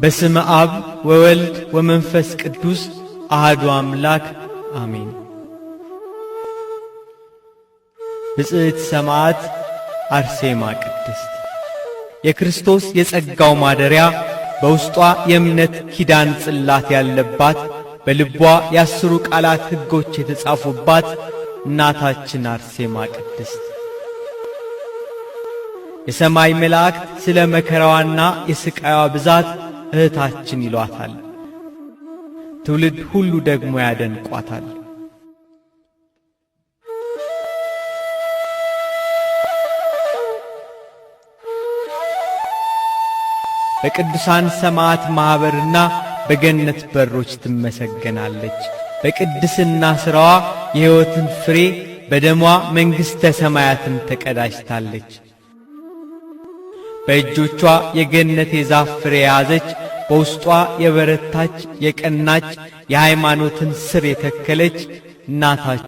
በስመ አብ ወወልድ ወመንፈስ ቅዱስ አሐዱ አምላክ አሜን። ብጽዕት ሰማዕት አርሴማ ቅድስት የክርስቶስ የጸጋው ማደሪያ በውስጧ የእምነት ኪዳን ጽላት ያለባት በልቧ የአስሩ ቃላት ሕጎች የተጻፉባት እናታችን አርሴማ ቅድስት የሰማይ መላእክት ስለ መከራዋና የስቃይዋ ብዛት እህታችን ይሏታል። ትውልድ ሁሉ ደግሞ ያደንቋታል። በቅዱሳን ሰማዕት ማኅበርና በገነት በሮች ትመሰገናለች። በቅድስና ሥራዋ የሕይወትን ፍሬ በደሟ መንግሥተ ሰማያትን ተቀዳጅታለች። በእጆቿ የገነት የዛፍ ፍሬ የያዘች በውስጧ የበረታች የቀናች የሃይማኖትን ሥር የተከለች እናታችን